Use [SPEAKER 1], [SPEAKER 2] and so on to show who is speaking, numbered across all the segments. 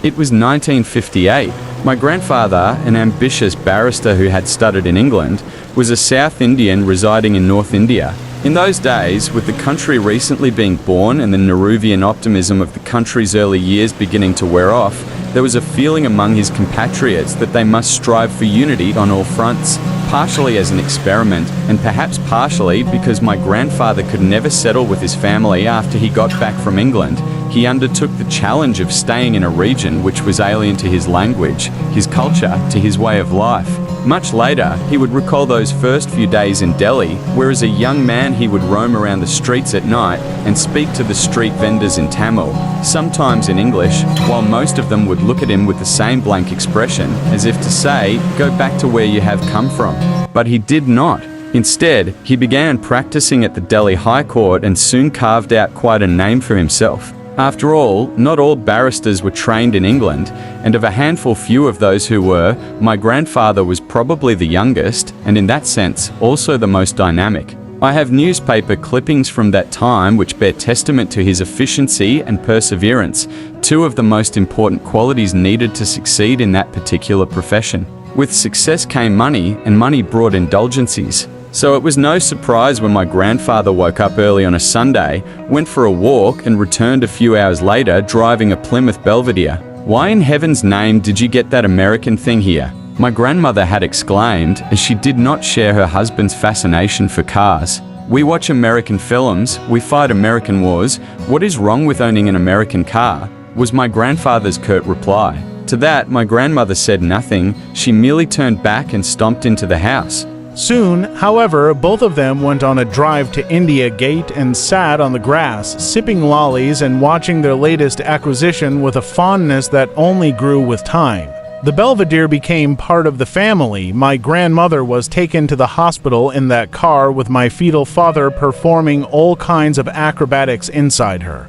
[SPEAKER 1] It was 1958. My grandfather, an ambitious barrister who had studied in England, was a South Indian residing in North India. In those days, with the country recently being born and the Nehruvian optimism of the country's early years beginning to wear off, there was a feeling among his compatriots that they must strive for unity on all fronts, partially as an experiment, and perhaps partially because my grandfather could never settle with his family after he got back from England. He undertook the challenge of staying in a region which was alien to his language, his culture, to his way of life. Much later, he would recall those first few days in Delhi, where as a young man he would roam around the streets at night and speak to the street vendors in Tamil, sometimes in English, while most of them would look at him with the same blank expression, as if to say, "Go back to where you have come from." But he did not. Instead, he began practicing at the Delhi High Court and soon carved out quite a name for himself. After all, not all barristers were trained in England, and of a handful few of those who were, my grandfather was probably the youngest, and in that sense, also the most dynamic. I have newspaper clippings from that time which bear testament to his efficiency and perseverance, two of the most important qualities needed to succeed in that particular profession. With success came money, and money brought indulgences. So it was no surprise when my grandfather woke up early on a Sunday, went for a walk, and returned a few hours later driving a Plymouth Belvedere. "Why in heaven's name did you get that American thing here?" my grandmother had exclaimed, as she did not share her husband's fascination for cars. "We watch American films, we fight American wars. What is wrong with owning an American car?" was my grandfather's curt reply. To that, my grandmother said nothing. She merely turned back and stomped into the house.
[SPEAKER 2] Soon, however, both of them went on a drive to India Gate and sat on the grass, sipping lollies and watching their latest acquisition with a fondness that only grew with time. The Belvedere became part of the family. My grandmother was taken to the hospital in that car with my fetal father performing all kinds of acrobatics inside her.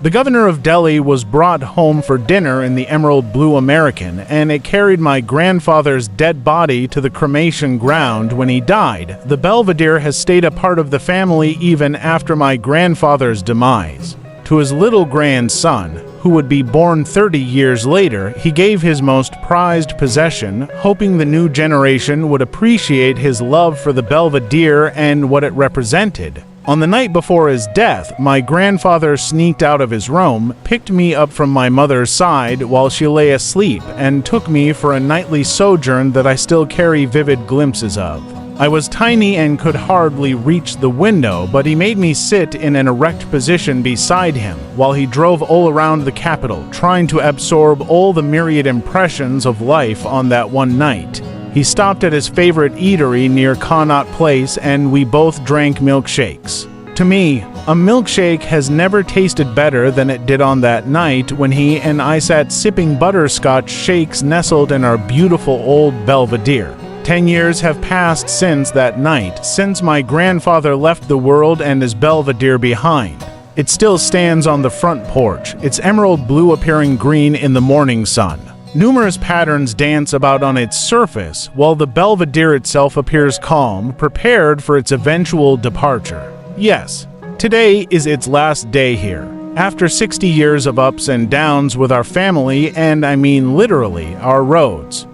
[SPEAKER 2] The governor of Delhi was brought home for dinner in the Emerald Blue American, and it carried my grandfather's dead body to the cremation ground when he died. The Belvedere has stayed a part of the family even after my grandfather's demise. To his little grandson, who would be born 30 years later, he gave his most prized possession, hoping the new generation would appreciate his love for the Belvedere and what it represented. On the night before his death, my grandfather sneaked out of his room, picked me up from my mother's side while she lay asleep, and took me for a nightly sojourn that I still carry vivid glimpses of. I was tiny and could hardly reach the window, but he made me sit in an erect position beside him while he drove all around the capital, trying to absorb all the myriad impressions of life on that one night. He stopped at his favorite eatery near Connaught Place, and we both drank milkshakes. To me, a milkshake has never tasted better than it did on that night when he and I sat sipping butterscotch shakes nestled in our beautiful old Belvedere. 10 years have passed since that night, since my grandfather left the world and his Belvedere behind. It still stands on the front porch, its emerald blue appearing green in the morning sun. Numerous patterns dance about on its surface, while the Belvedere itself appears calm, prepared for its eventual departure. Yes, today is its last day here. After 60 years of ups and downs with our family, and I mean literally, our roads.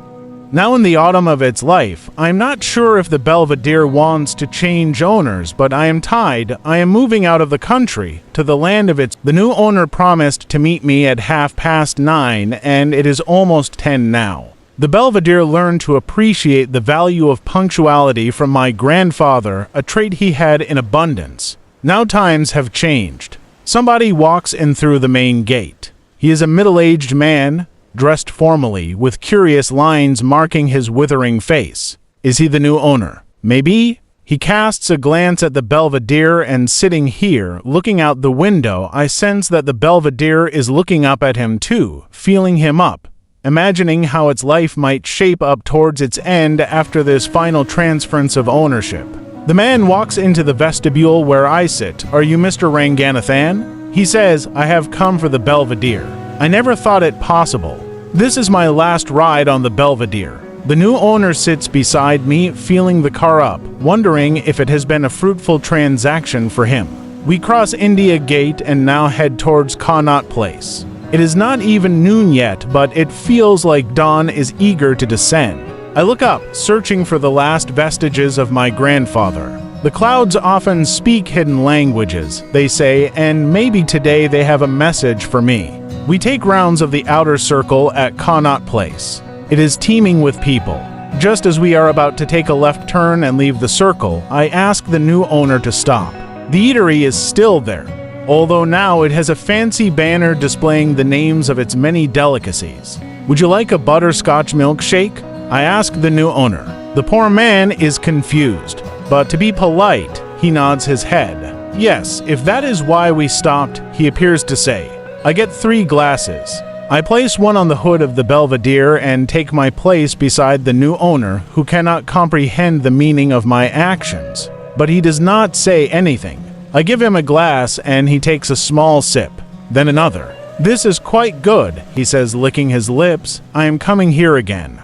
[SPEAKER 2] Now in the autumn of its life, I'm not sure if the Belvedere wants to change owners, but I am tied. I am moving out of the country, to the land of its. The new owner promised to meet me at 9:30, and it is almost 10 now. The Belvedere learned to appreciate the value of punctuality from my grandfather, a trait he had in abundance. Now times have changed. Somebody walks in through the main gate. He is a middle-aged man, dressed formally, with curious lines marking his withering face. Is he the new owner? Maybe. He casts a glance at the Belvedere, and sitting here, looking out the window, I sense that the Belvedere is looking up at him too, feeling him up, imagining how its life might shape up towards its end after this final transference of ownership. The man walks into the vestibule where I sit. Are you Mr. Ranganathan? He says, I have come for the Belvedere. I never thought it possible. This is my last ride on the Belvedere. The new owner sits beside me, feeling the car up, wondering if it has been a fruitful transaction for him. We cross India Gate and now head towards Connaught Place. It is not even noon yet, but it feels like dawn is eager to descend. I look up, searching for the last vestiges of my grandfather. The clouds often speak hidden languages, they say, and maybe today they have a message for me. We take rounds of the outer circle at Connaught Place. It is teeming with people. Just as we are about to take a left turn and leave the circle, I ask the new owner to stop. The eatery is still there, although now it has a fancy banner displaying the names of its many delicacies. Would you like a butterscotch milkshake? I ask the new owner. The poor man is confused, but to be polite, he nods his head. Yes, if that is why we stopped, he appears to say. I get 3 glasses. I place one on the hood of the Belvedere and take my place beside the new owner, who cannot comprehend the meaning of my actions. But he does not say anything. I give him a glass and he takes a small sip, then another. This is quite good, he says, licking his lips. I am coming here again.